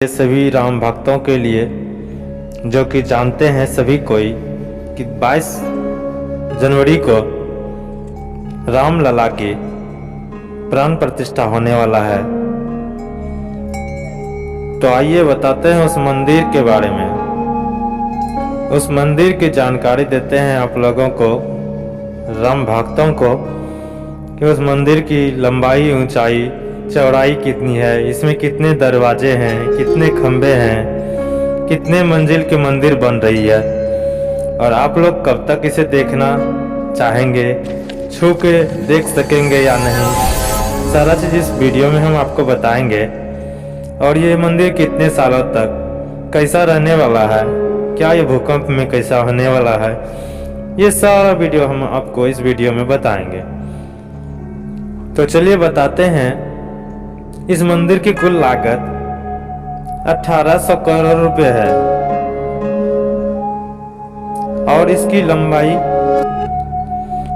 ये सभी राम भक्तों के लिए, जो कि जानते हैं सभी कोई कि 22 जनवरी को राम लला की प्राण प्रतिष्ठा होने वाला है। तो आइए बताते हैं उस मंदिर के बारे में, उस मंदिर की जानकारी देते हैं आप लोगों को, राम भक्तों को, कि उस मंदिर की लंबाई, ऊंचाई, चौड़ाई कितनी है, इसमें कितने दरवाजे हैं, कितने खंबे हैं, कितने मंजिल की मंदिर बन रही है, और आप लोग कब तक इसे देखना चाहेंगे, छू के देख सकेंगे या नहीं, सारा चीज़ इस वीडियो में हम आपको बताएंगे। और ये मंदिर कितने सालों तक कैसा रहने वाला है, क्या ये भूकंप में कैसा होने वाला है, ये सारा वीडियो हम आपको इस वीडियो में बताएंगे। तो चलिए बताते हैं। इस मंदिर की कुल लागत 1800 करोड़ रुपए है और इसकी लंबाई,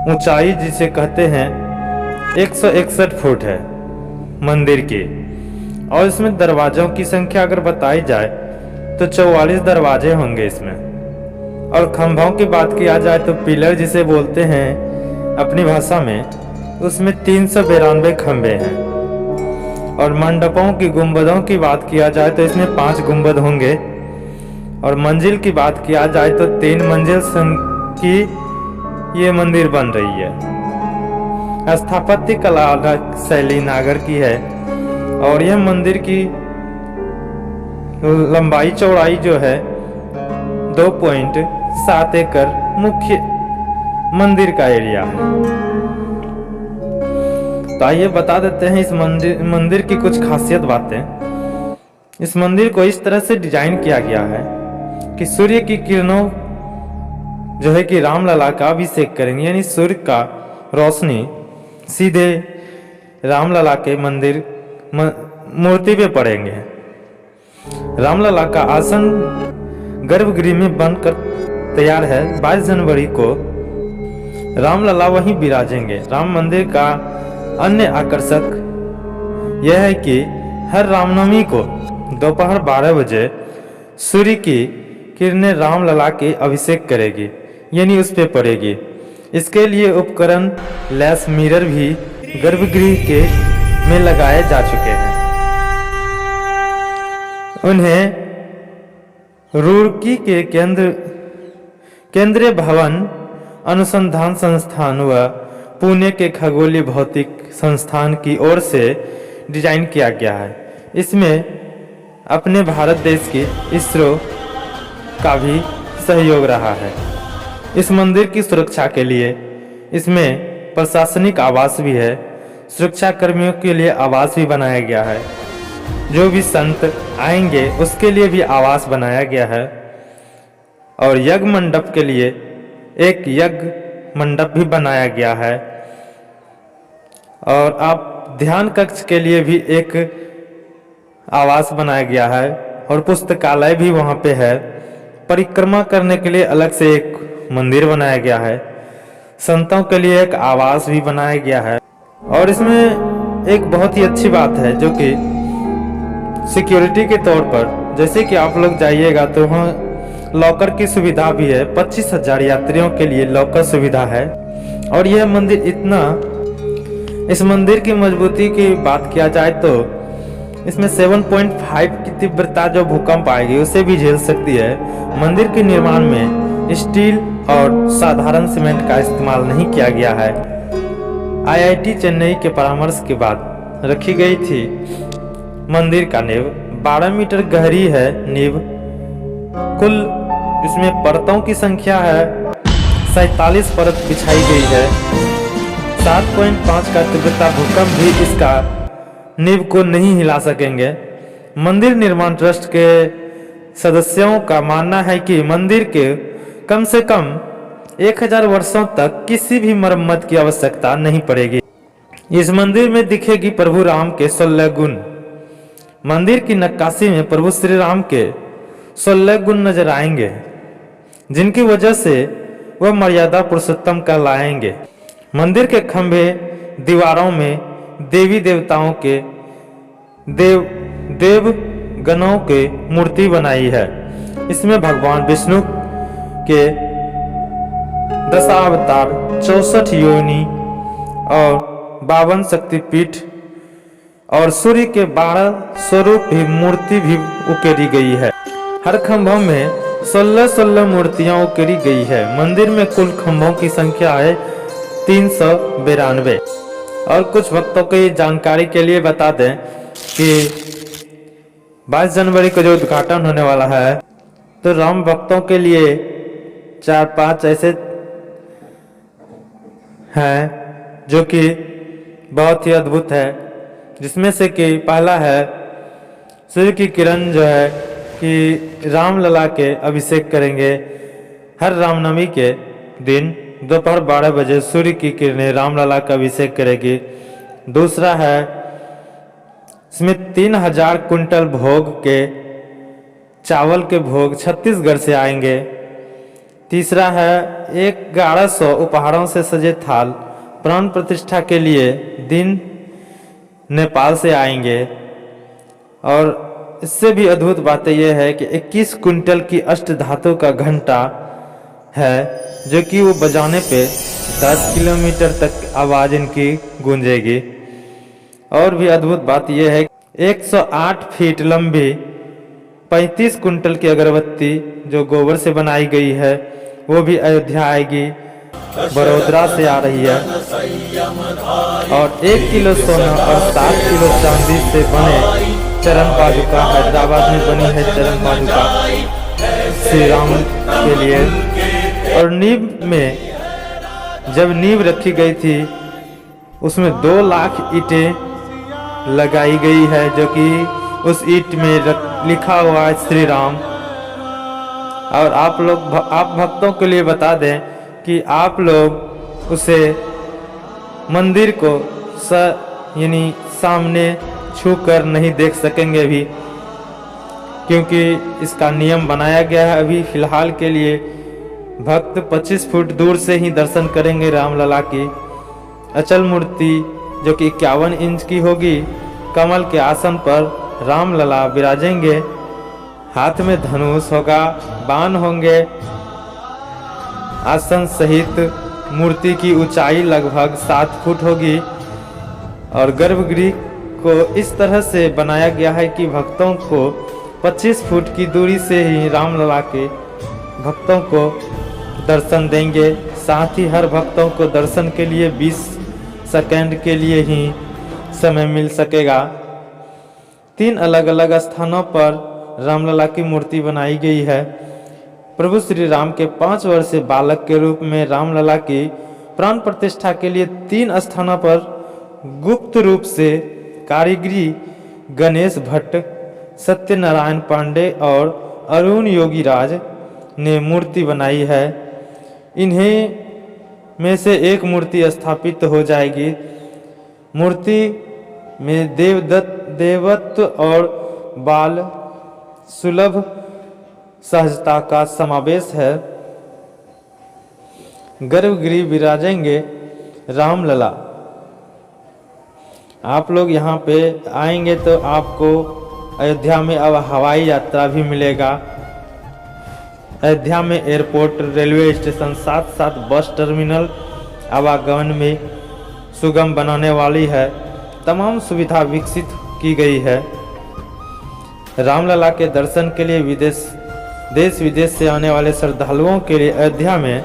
ऊंचाई जिसे कहते हैं 161 फुट है मंदिर की। और इसमें दरवाजों की संख्या अगर बताई जाए तो 44 दरवाजे होंगे इसमें। और खंभों की बात किया जाए तो पिलर जिसे बोलते हैं अपनी भाषा में, उसमें 392 खंभे हैं। और मंडपों की, गुंबदों की बात किया जाए तो इसमें 5 गुंबद होंगे। और मंजिल की बात किया जाए तो 3 मंजिल की ये मंदिर बन रही है। स्थापत्य कला शैली नागर की है। और यह मंदिर की लंबाई चौड़ाई जो है 2.7 एकड़ मुख्य मंदिर का एरिया है। तो आइए बता देते हैं इस मंदिर की कुछ खासियत बातें। इस मंदिर को इस तरह से डिजाइन किया गया है कि सूर्य की किरणों जो है कि रामलला का अभिषेक करेंगे, यानी सूर्य का रोशनी सीधे रामलला के मंदिर मूर्ति पे पड़ेंगे। रामलला का आसन गर्भगृह में बनकर तैयार है। 22 जनवरी को रामलला वहीं विराजेंगे। राम मंदिर का अन्य आकर्षक यह है कि हर रामनवमी को दोपहर 12 बजे सूर्य की किरणें रामलला के अभिषेक करेगी, यानी उस पे पड़ेगी। इसके लिए उपकरण, लैस मिरर भी गर्भगृह के में लगाए जा चुके हैं। उन्हें रुड़की के केंद्रीय भवन अनुसंधान संस्थान व पुणे के खगोलीय भौतिक संस्थान की ओर से डिजाइन किया गया है। इसमें अपने भारत देश की इसरो का भी सहयोग रहा है। इस मंदिर की सुरक्षा के लिए इसमें प्रशासनिक आवास भी है। सुरक्षा कर्मियों के लिए आवास भी बनाया गया है। जो भी संत आएंगे उसके लिए भी आवास बनाया गया है। और यज्ञ मंडप के लिए एक यज्ञ मंडप भी बनाया गया है। और आप ध्यान कक्ष के लिए भी एक आवास बनाया गया है। और पुस्तकालय भी वहाँ पे है। परिक्रमा करने के लिए अलग से एक मंदिर बनाया गया है। संतों के लिए एक आवास भी बनाया गया है। और इसमें एक बहुत ही अच्छी बात है, जो कि सिक्योरिटी के तौर पर, जैसे कि आप लोग जाइएगा तो वहाँ लॉकर की सुविधा भी है। 25,000 यात्रियों के लिए लॉकर सुविधा है। और यह मंदिर इस मंदिर की मजबूती की बात किया जाए तो इसमें 7.5 की तीव्रता जो भूकंप आएगी उसे भी झेल सकती है। मंदिर के निर्माण में स्टील और साधारण सीमेंट का इस्तेमाल नहीं किया गया है। IIT चेन्नई के परामर्श के बाद रखी गई थी। मंदिर का नींव 12 मीटर गहरी है। नींव कुल इसमें परतों की संख्या है 47 परत बिछाई गई है। 7.5 का तीव्रता भूकंप भी इसका नींव को नहीं हिला सकेंगे। मंदिर निर्माण ट्रस्ट के सदस्यों का मानना है कि मंदिर के कम से कम 1000 वर्षों तक किसी भी मरम्मत की आवश्यकता नहीं पड़ेगी। इस मंदिर में दिखेगी प्रभु राम के 16 गुण। मंदिर की नक्काशी में प्रभु श्री राम के 16 गुण नजर आएंगे, जिनकी वजह से वह मर्यादा पुरुषोत्तम कहलाएंगे। मंदिर के खंभे, दीवारों में देवी देवताओं के देव गणों की मूर्ति बनाई है। इसमें भगवान विष्णु के दशावतार, 64 योनि और 52 शक्तिपीठ और सूर्य के 12 स्वरूप भी मूर्ति भी उकेरी गई है। हर खंभों में 16 मूर्तियां उकेरी गई है। मंदिर में कुल खंभों की संख्या है 392। और कुछ भक्तों को ये जानकारी के लिए बता दें कि 22 जनवरी को जो उद्घाटन होने वाला है, तो राम भक्तों के लिए 4-5 ऐसे हैं जो कि बहुत ही अद्भुत है, जिसमें से कि पहला है सूर्य की किरण जो है कि रामलला के अभिषेक करेंगे। हर रामनवमी के दिन दोपहर 12 बजे सूर्य की किरणें रामलला का अभिषेक करेगी। दूसरा है इसमें 3000 कुंटल भोग के चावल के भोग छत्तीसगढ़ से आएंगे। तीसरा है 1100 उपहारों से सजे थाल प्राण प्रतिष्ठा के लिए दिन नेपाल से आएंगे। और इससे भी अद्भुत बात यह है कि 21 कुंटल की अष्ट धातु का घंटा है, जो कि वो बजाने पे 10 किलोमीटर तक आवाज इनकी गूंजेगी। और भी अद्भुत बात यह है 108 फीट लंबी 35 कुंटल की अगरबत्ती जो गोबर से बनाई गई है, वो भी अयोध्या आएगी, बड़ोदरा से आ रही है। और 1 किलो सोना और 7 किलो चांदी से बने चरण पादुका हैदराबाद में बनी है चरण पादुका श्री राम के लिए। और नींव में जब नींव रखी गई थी उसमें 2 लाख ईंटें लगाई गई है, जो कि उस ईंट में लिखा हुआ है श्री राम। और आप भक्तों के लिए बता दें कि आप लोग उसे मंदिर को यानी सामने छूकर नहीं देख सकेंगे भी, क्योंकि इसका नियम बनाया गया है। अभी फिलहाल के लिए भक्त 25 फुट दूर से ही दर्शन करेंगे रामलला की। अचल मूर्ति जो कि 51 इंच की होगी, कमल के आसन पर रामलला विराजेंगे। हाथ में धनुष होगा, बाण होंगे। आसन सहित मूर्ति की ऊंचाई लगभग 7 फुट होगी। और गर्भगृह को इस तरह से बनाया गया है कि भक्तों को 25 फुट की दूरी से ही रामलला के भक्तों को दर्शन देंगे। साथ ही हर भक्तों को दर्शन के लिए 20 सेकंड के लिए ही समय मिल सकेगा। 3 अलग अलग स्थानों पर रामलला की मूर्ति बनाई गई है। प्रभु श्री राम के 5 वर्षीय बालक के रूप में रामलला की प्राण प्रतिष्ठा के लिए 3 स्थानों पर गुप्त रूप से कारीगरी गणेश भट्ट, सत्यनारायण पांडे और अरुण योगीराज ने मूर्ति बनाई है। इन्हें में से एक मूर्ति स्थापित हो जाएगी। मूर्ति में देवत्व और बाल सुलभ सहजता का समावेश है। गर्भगृह विराजेंगे रामलला। आप लोग यहाँ पे आएंगे तो आपको अयोध्या में अब हवाई यात्रा भी मिलेगा। अयोध्या में एयरपोर्ट, रेलवे स्टेशन, साथ बस टर्मिनल आवागमन में सुगम बनाने वाली है। तमाम सुविधा विकसित की गई है। रामलला के दर्शन के लिए देश विदेश से आने वाले श्रद्धालुओं के लिए अयोध्या में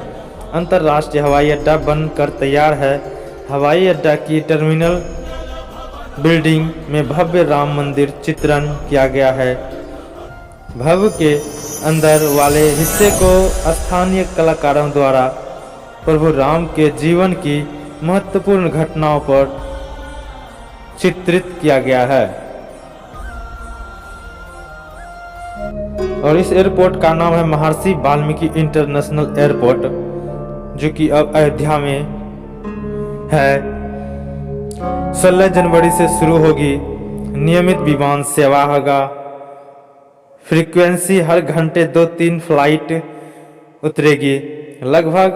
अंतर्राष्ट्रीय हवाई अड्डा बनकर तैयार है। हवाई अड्डा की टर्मिनल बिल्डिंग में भव्य राम मंदिर चित्रण किया गया है। भव्य के अंदर वाले हिस्से को स्थानीय कलाकारों द्वारा प्रभु राम के जीवन की महत्वपूर्ण घटनाओं पर चित्रित किया गया है। और इस एयरपोर्ट का नाम है महर्षि वाल्मीकि इंटरनेशनल एयरपोर्ट, जो कि अब अयोध्या में है। 16 जनवरी से शुरू होगी। नियमित विमान सेवा होगा। फ्रीक्वेंसी हर घंटे 2-3 फ्लाइट उतरेगी। लगभग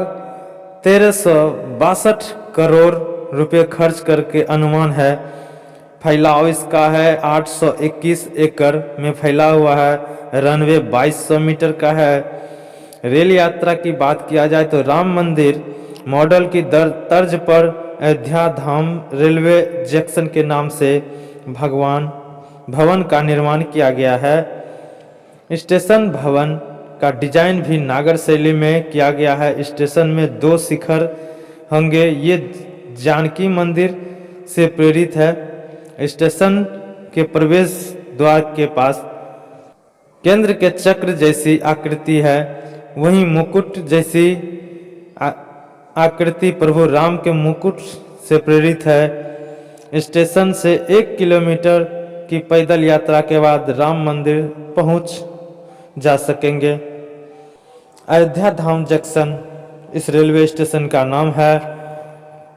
1362 करोड़ रुपए खर्च करके अनुमान है। फैलाव इसका है 821 एकड़ में फैला हुआ है। रनवे 2200 मीटर का है। रेल यात्रा की बात किया जाए तो राम मंदिर मॉडल की तर्ज पर अयोध्या धाम रेलवे जंक्शन के नाम से भवन का निर्माण किया गया है। स्टेशन भवन का डिजाइन भी नागर शैली में किया गया है। स्टेशन में 2 शिखर होंगे। ये जानकी मंदिर से प्रेरित है। स्टेशन के प्रवेश द्वार के पास केंद्र के चक्र जैसी आकृति है। वहीं मुकुट जैसी आकृति प्रभु राम के मुकुट से प्रेरित है। स्टेशन से 1 किलोमीटर की पैदल यात्रा के बाद राम मंदिर पहुंच जा सकेंगे। अयोध्या धाम जंक्शन इस रेलवे स्टेशन का नाम है।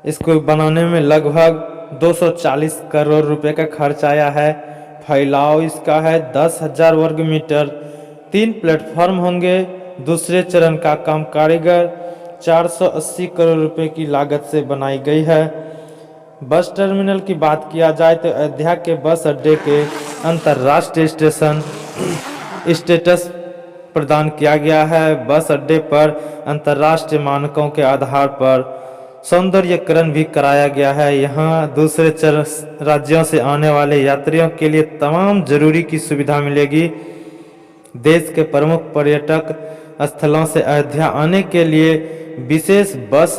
इसको बनाने में लगभग 240 करोड़ रुपए का खर्च आया है। फैलाव इसका है 10,000 वर्ग मीटर। 3 प्लेटफॉर्म होंगे। दूसरे चरण का काम कारीगर 480 करोड़ रुपए की लागत से बनाई गई है। बस टर्मिनल की बात किया जाए तो अयोध्या के बस अड्डे के अंतर्राष्ट्रीय स्टेशन स्टेटस प्रदान किया गया है। बस अड्डे पर अंतर्राष्ट्रीय मानकों के आधार पर सौंदर्यीकरण भी कराया गया है। यहाँ दूसरे राज्यों से आने वाले यात्रियों के लिए तमाम जरूरी की सुविधा मिलेगी। देश के प्रमुख पर्यटक स्थलों से अयोध्या आने के लिए विशेष बस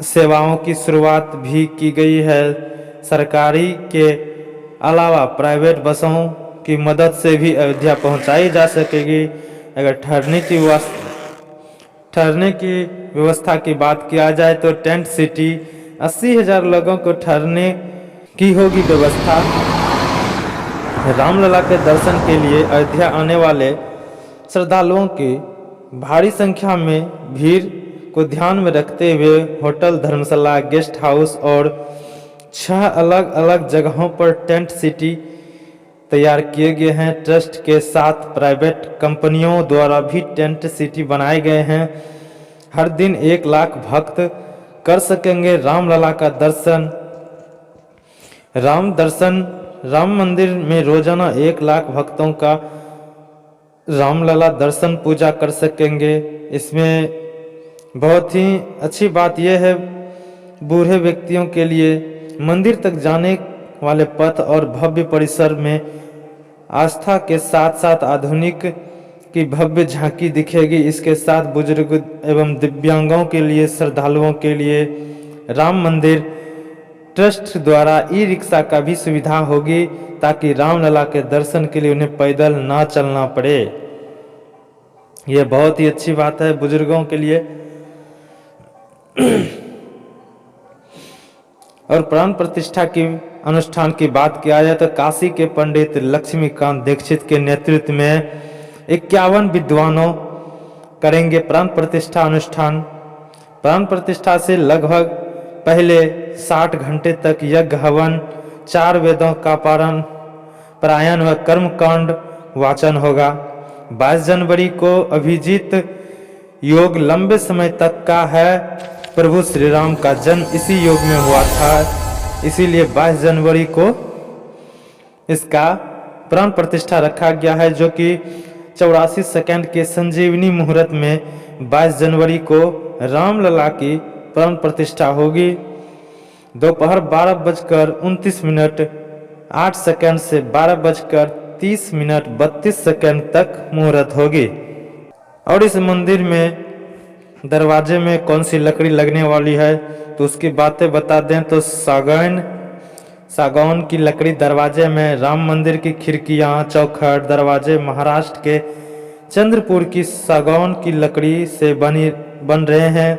सेवाओं की शुरुआत भी की गई है। सरकारी के अलावा प्राइवेट बसों की मदद से भी अयोध्या पहुंचाई जा सकेगी। अगर ठहरने की व्यवस्था की बात किया जाए तो टेंट सिटी 80,000 लोगों को ठहरने की होगी व्यवस्था। रामलला के दर्शन के लिए अयोध्या आने वाले श्रद्धालुओं की भारी संख्या में भीड़ को ध्यान में रखते हुए होटल, धर्मशाला, गेस्ट हाउस और 6 अलग अलग जगहों पर टेंट सिटी तैयार किए गए हैं। ट्रस्ट के साथ प्राइवेट कंपनियों द्वारा भी टेंट सिटी बनाए गए हैं। हर दिन 1 लाख भक्त कर सकेंगे रामलला का दर्शन। राम मंदिर में रोजाना 1 लाख भक्तों का रामलला दर्शन पूजा कर सकेंगे। इसमें बहुत ही अच्छी बात यह है, बूढ़े व्यक्तियों के लिए मंदिर तक जाने वाले पथ और भव्य परिसर में आस्था के साथ साथ आधुनिक की भव्य झांकी दिखेगी। इसके साथ बुजुर्ग एवं दिव्यांगों के लिए, श्रद्धालुओं के लिए राम मंदिर ट्रस्ट द्वारा ई-रिक्शा का भी सुविधा होगी ताकि रामलला के दर्शन के लिए उन्हें पैदल ना चलना पड़े। यह बहुत ही अच्छी बात है बुजुर्गों के लिए। और प्राण प्रतिष्ठा की अनुष्ठान की बात किया जाए तो काशी के पंडित लक्ष्मीकांत दीक्षित के नेतृत्व में 51 विद्वानों करेंगे प्राण प्रतिष्ठा अनुष्ठान। प्राण प्रतिष्ठा से लगभग पहले 60 घंटे तक यज्ञ हवन, 4 वेदों का पारायण व कर्मकांड वाचन होगा। 22 जनवरी को अभिजीत योग लंबे समय तक का है। प्रभु श्री राम का जन्म इसी योग में हुआ था, इसीलिए 22 जनवरी को इसका प्राण प्रतिष्ठा रखा गया है, जो कि 84 सेकंड के संजीवनी मुहूर्त में 22 जनवरी को रामलला की प्राण प्रतिष्ठा होगी। दोपहर 12:29 8 सेकंड से 12:30 32 सेकंड तक मुहूर्त होगी। और इस मंदिर में दरवाजे में कौन सी लकड़ी लगने वाली है तो उसकी बातें बता दें तो सागौन की लकड़ी दरवाजे में, राम मंदिर की खिड़कियां, चौखट, दरवाजे महाराष्ट्र के चंद्रपुर की सागौन की लकड़ी से बन रहे हैं।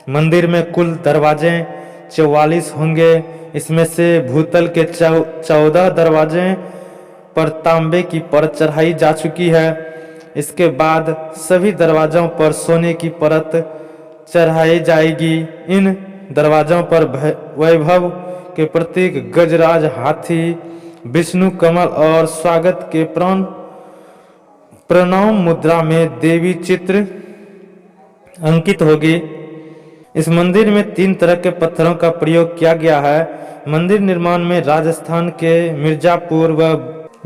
मंदिर में कुल दरवाजे 44 होंगे। इसमें से भूतल के 14 दरवाजे पर तांबे की परत चढ़ाई जा चुकी है। इसके बाद सभी दरवाजों पर सोने की परत चढ़ाई जाएगी। इन दरवाजों पर वैभव के प्रतीक गजराज, हाथी, विष्णु कमल और स्वागत के प्रणाम मुद्रा में देवी चित्र अंकित होगी। इस मंदिर में 3 तरह के पत्थरों का प्रयोग किया गया है। मंदिर निर्माण में राजस्थान के मिर्जापुर व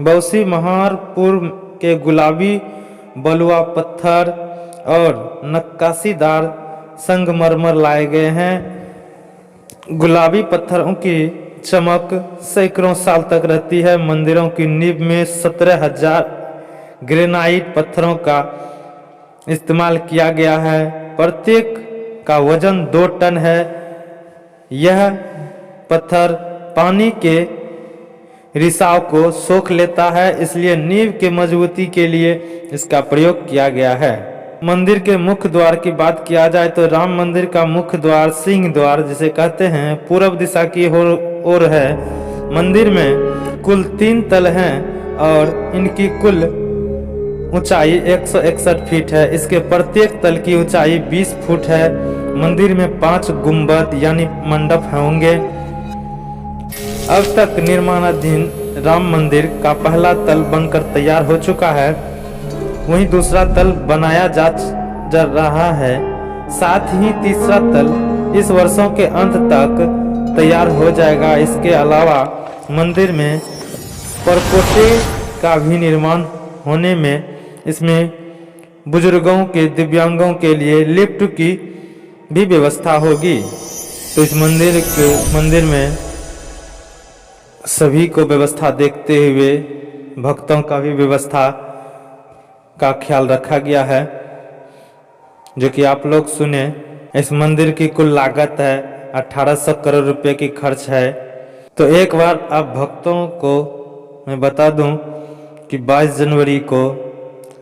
बौसी महारपुर के गुलाबी बलुआ पत्थर और नक्काशीदार संगमरमर लाए गए हैं। गुलाबी पत्थरों की चमक सैकड़ों साल तक रहती है। मंदिरों की नींव में 17,000 ग्रेनाइट पत्थरों का इस्तेमाल किया गया है। प्रत्येक का वजन 2 टन है। यह पत्थर पानी के रिसाव को सोख लेता है, इसलिए नींव के मजबूती के लिए इसका प्रयोग किया गया है। मंदिर के मुख्य द्वार की बात किया जाए तो राम मंदिर का मुख्य द्वार सिंह द्वार जिसे कहते हैं पूर्व दिशा की ओर है। मंदिर में कुल 3 तल हैं और इनकी कुल ऊंचाई 161 फीट है। इसके प्रत्येक तल की ऊंचाई 20 फुट है। मंदिर में 5 गुंबद यानी मंडप होंगे। अब तक निर्माणाधीन राम मंदिर का पहला तल बनकर तैयार हो चुका है, वहीं दूसरा तल बनाया जा रहा है। साथ ही तीसरा तल इस वर्षों के अंत तक तैयार हो जाएगा। इसके अलावा मंदिर में परकोटे का भी निर्माण होने में इसमें बुजुर्गों के दिव्यांगों के लिए लिफ्ट की भी व्यवस्था होगी। तो इस मंदिर में सभी को व्यवस्था देखते हुए भक्तों का भी व्यवस्था का ख्याल रखा गया है, जो कि आप लोग सुने। इस मंदिर की कुल लागत है 1800 करोड़ रुपए की खर्च है। तो एक बार आप भक्तों को मैं बता दूं कि 22 जनवरी को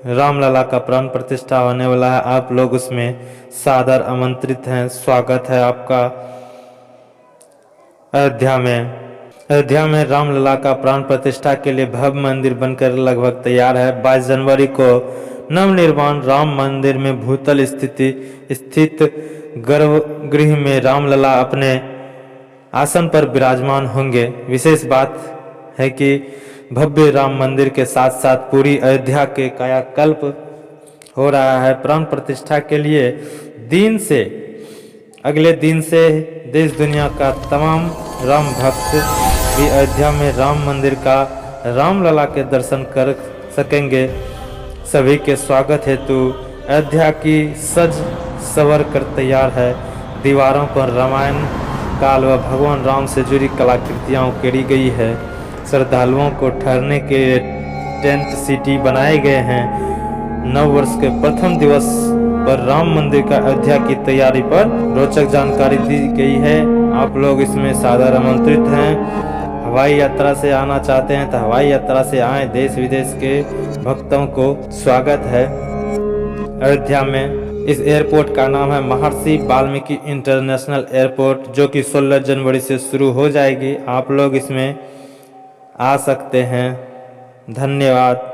रामलला का प्राण प्रतिष्ठा होने वाला है। आप लोग उसमें सादर आमंत्रित हैं। स्वागत है आपका अयोध्या में रामलला का प्राण प्रतिष्ठा के लिए भव्य मंदिर बनकर लगभग तैयार है। 22 जनवरी को नवनिर्माण राम मंदिर में भूतल स्थित गर्भगृह में रामलला अपने आसन पर विराजमान होंगे। विशेष बात है कि भव्य राम मंदिर के साथ साथ पूरी अयोध्या के कायाकल्प हो रहा है। प्राण प्रतिष्ठा के लिए अगले दिन से देश दुनिया का तमाम राम भक्त भी अयोध्या में राम मंदिर का रामलला के दर्शन कर सकेंगे। सभी के स्वागत हेतु अयोध्या की सज सवर कर तैयार है। दीवारों पर रामायण काल व भगवान राम से जुड़ी कलाकृतियाँ उकेरी गई है। श्रद्धालुओं को ठहरने के टेंट सिटी बनाए गए हैं। नव वर्ष के प्रथम दिवस पर राम मंदिर का अयोध्या की तैयारी पर रोचक जानकारी दी गई है। आप लोग इसमें सादर आमंत्रित हैं। हवाई यात्रा से आना चाहते हैं तो हवाई यात्रा से आए। देश विदेश के भक्तों को स्वागत है अयोध्या में। इस एयरपोर्ट का नाम है महर्षि वाल्मीकि इंटरनेशनल एयरपोर्ट, जो कि 16 जनवरी से शुरू हो जाएगी। आप लोग इसमें आ सकते हैं। धन्यवाद।